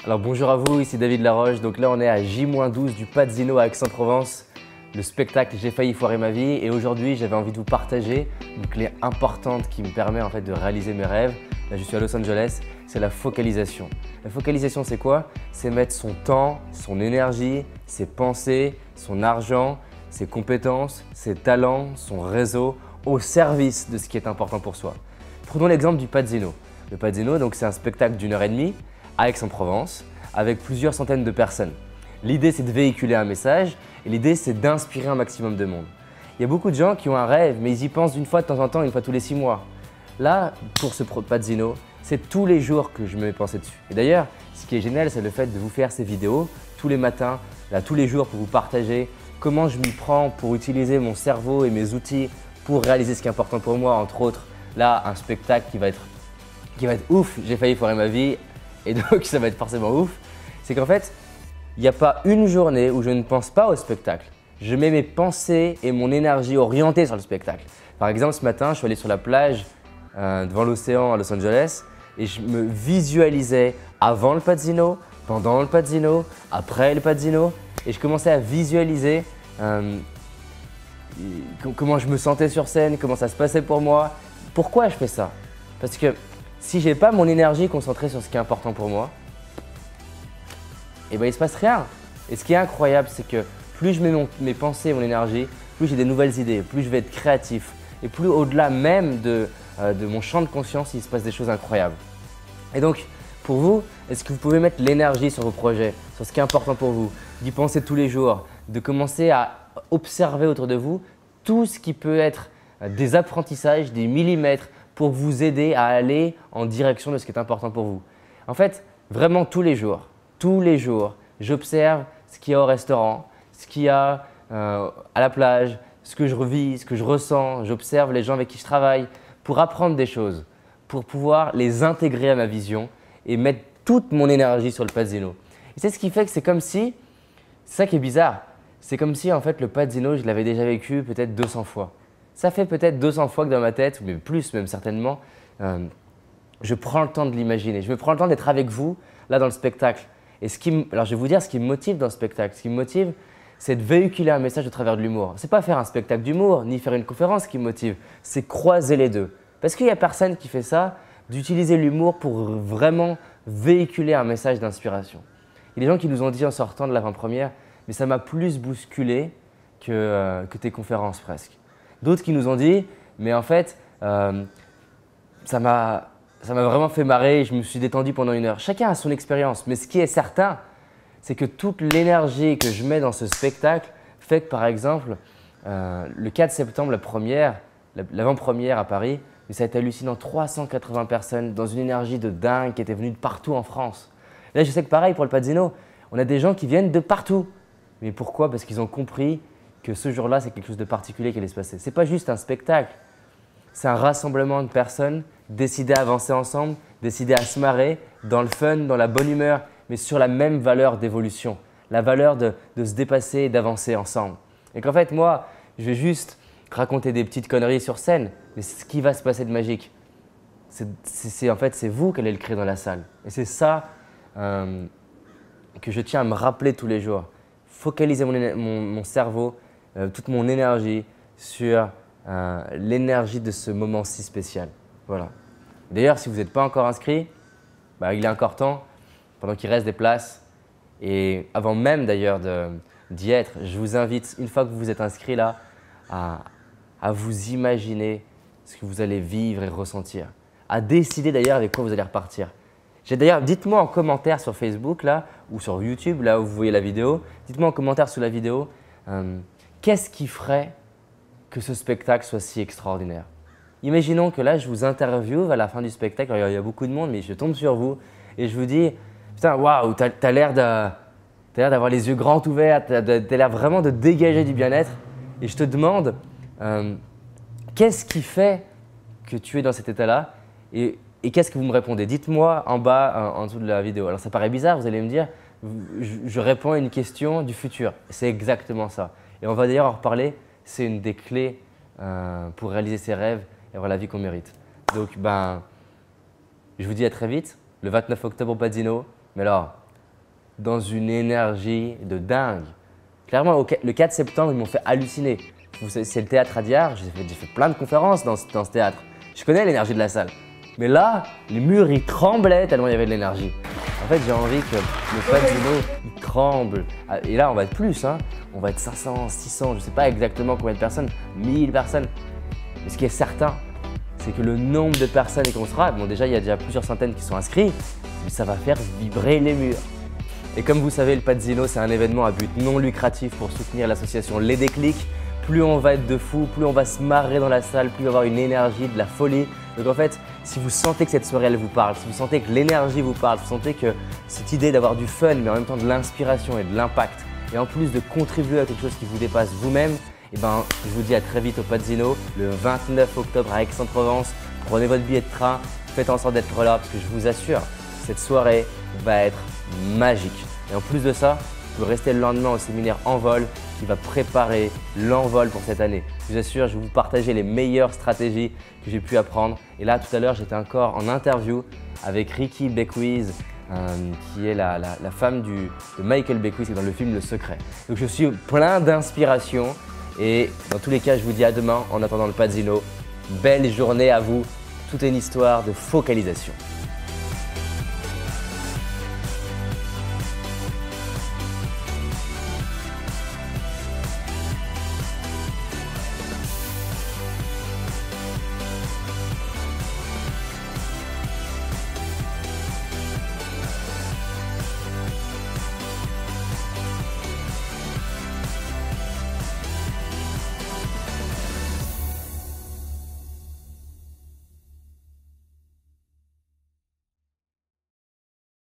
Alors bonjour à vous, ici David Laroche. Donc là on est à J-12 du Pazzino à Aix-en-Provence. Le spectacle J'ai failli foirer ma vie et aujourd'hui j'avais envie de vous partager une clé importante qui me permet en fait de réaliser mes rêves. Là je suis à Los Angeles, c'est la focalisation. La focalisation c'est quoi? C'est mettre son temps, son énergie, ses pensées, son argent, ses compétences, ses talents, son réseau au service de ce qui est important pour soi. Prenons l'exemple du Pazzino. Le Pazzino, donc c'est un spectacle d'1h30 à Aix-en-Provence avec plusieurs centaines de personnes. L'idée c'est de véhiculer un message et l'idée c'est d'inspirer un maximum de monde. Il y a beaucoup de gens qui ont un rêve mais ils y pensent d'une fois de temps en temps, une fois tous les 6 mois. Là, pour ce Pazzino, c'est tous les jours que je me mets penser dessus. Et d'ailleurs, ce qui est génial, c'est le fait de vous faire ces vidéos tous les matins, là, tous les jours pour vous partager comment je m'y prends pour utiliser mon cerveau et mes outils pour réaliser ce qui est important pour moi, entre autres, là, un spectacle qui va être ouf, j'ai failli foirer ma vie et donc ça va être forcément ouf. C'est qu'en fait, il n'y a pas une journée où je ne pense pas au spectacle. Je mets mes pensées et mon énergie orientées sur le spectacle. Par exemple, ce matin, je suis allé sur la plage devant l'océan à Los Angeles et je me visualisais avant le Pazzino, pendant le Pazzino, après le Pazzino et je commençais à visualiser comment je me sentais sur scène, comment ça se passait pour moi. Pourquoi je fais ça? Parce que si je n'ai pas mon énergie concentrée sur ce qui est important pour moi, eh ben, il ne se passe rien. Et ce qui est incroyable, c'est que plus je mets mes pensées et mon énergie, plus j'ai des nouvelles idées, plus je vais être créatif et plus au-delà même de mon champ de conscience, il se passe des choses incroyables. Et donc, pour vous, est-ce que vous pouvez mettre l'énergie sur vos projets, sur ce qui est important pour vous, d'y penser tous les jours, de commencer à observer autour de vous tout ce qui peut être des apprentissages, des millimètres pour vous aider à aller en direction de ce qui est important pour vous. En fait, vraiment tous les jours, j'observe ce qu'il y a au restaurant, ce qu'il y a à la plage, ce que je revis, ce que je ressens. J'observe les gens avec qui je travaille pour apprendre des choses, pour pouvoir les intégrer à ma vision et mettre toute mon énergie sur le Pazzino. Et c'est ce qui fait que c'est comme si, c'est ça qui est bizarre, c'est comme si en fait le Pazzino, je l'avais déjà vécu peut-être 200 fois. Ça fait peut-être 200 fois que dans ma tête, ou même plus même certainement, je prends le temps de l'imaginer. Je me prends le temps d'être avec vous là dans le spectacle. Et alors je vais vous dire ce qui me motive dans le spectacle. Ce qui me motive, c'est de véhiculer un message au travers de l'humour. Ce n'est pas faire un spectacle d'humour, ni faire une conférence qui me motive, c'est croiser les deux. Parce qu'il n'y a personne qui fait ça, d'utiliser l'humour pour vraiment véhiculer un message d'inspiration. Il y a des gens qui nous ont dit en sortant de l'avant-première, mais ça m'a plus bousculé que tes conférences presque. D'autres qui nous ont dit, mais en fait, ça m'a vraiment fait marrer et je me suis détendu pendant 1 heure. Chacun a son expérience, mais ce qui est certain, c'est que toute l'énergie que je mets dans ce spectacle fait que par exemple, le 4 septembre, l'avant-première à Paris, mais ça a été hallucinant, 380 personnes dans une énergie de dingue qui étaient venues de partout en France. Là, je sais que pareil pour le Pazzino, on a des gens qui viennent de partout. Mais pourquoi? Parce qu'ils ont compris que ce jour-là, c'est quelque chose de particulier qui allait se passer. Ce n'est pas juste un spectacle, c'est un rassemblement de personnes décidées à avancer ensemble, décidées à se marrer dans le fun, dans la bonne humeur, mais sur la même valeur d'évolution, la valeur de se dépasser et d'avancer ensemble. Et qu'en fait, moi, je vais juste raconter des petites conneries sur scène, mais c'est ce qui va se passer de magique. En fait, c'est vous qui allez le créer dans la salle. Et c'est ça que je tiens à me rappeler tous les jours. Focaliser mon cerveau, toute mon énergie sur l'énergie de ce moment si spécial. Voilà. D'ailleurs, si vous n'êtes pas encore inscrit, il est encore temps, pendant qu'il reste des places. Et avant même d'ailleurs d'y être, je vous invite, une fois que vous vous êtes inscrit là, à vous imaginer ce que vous allez vivre et ressentir. À décider d'ailleurs avec quoi vous allez repartir. D'ailleurs, dites-moi en commentaire sur Facebook là, ou sur YouTube, là où vous voyez la vidéo, dites-moi en commentaire sous la vidéo, qu'est-ce qui ferait que ce spectacle soit si extraordinaire? Imaginons que là, je vous interviewe à la fin du spectacle, alors, il y a beaucoup de monde, mais je tombe sur vous et je vous dis « Putain, waouh, t'as l'air d'avoir les yeux grands ouverts, t'as l'air vraiment de dégager du bien-être. » Et je te demande qu'est-ce qui fait que tu es dans cet état-là et qu'est-ce que vous me répondez? Dites-moi en bas, en dessous de la vidéo. Alors ça paraît bizarre, vous allez me dire, je réponds à une question du futur. C'est exactement ça. Et on va d'ailleurs en reparler, c'est une des clés pour réaliser ses rêves et avoir la vie qu'on mérite. Donc je vous dis à très vite, le 29 octobre au Pazzino. Mais alors, dans une énergie de dingue. Clairement, le 4 septembre, ils m'ont fait halluciner. C'est le théâtre Radiard, j'ai fait plein de conférences dans ce théâtre. Je connais l'énergie de la salle. Mais là, les murs, ils tremblaient tellement il y avait de l'énergie. En fait, j'ai envie que le Padzino, il tremble. Et là, on va être plus, hein. On va être 500, 600, je ne sais pas exactement combien de personnes, 1000 personnes. Mais ce qui est certain, c'est que le nombre de personnes qu'on sera, bon déjà, il y a déjà plusieurs centaines qui sont inscrits, mais ça va faire vibrer les murs. Et comme vous savez, le Padzino, c'est un événement à but non lucratif pour soutenir l'association Les Déclics. Plus on va être de fous, plus on va se marrer dans la salle, plus il va y avoir une énergie, de la folie. Donc en fait, si vous sentez que cette soirée elle vous parle, si vous sentez que l'énergie vous parle, si vous sentez que cette idée d'avoir du fun, mais en même temps de l'inspiration et de l'impact, et en plus de contribuer à quelque chose qui vous dépasse vous-même, eh ben, je vous dis à très vite au Padzino, le 29 octobre à Aix-en-Provence. Prenez votre billet de train, faites en sorte d'être là parce que je vous assure, cette soirée va être magique. Et en plus de ça, vous pouvez rester le lendemain au séminaire Envol qui va préparer l'envol pour cette année. Je vous assure, je vais vous partager les meilleures stratégies que j'ai pu apprendre. Et là, tout à l'heure, j'étais encore en interview avec Ricky Beckwith, qui est la femme de Michael Beckwith, qui est dans le film Le Secret. Donc je suis plein d'inspiration et dans tous les cas, je vous dis à demain en attendant le Padzino. Belle journée à vous, tout est une histoire de focalisation.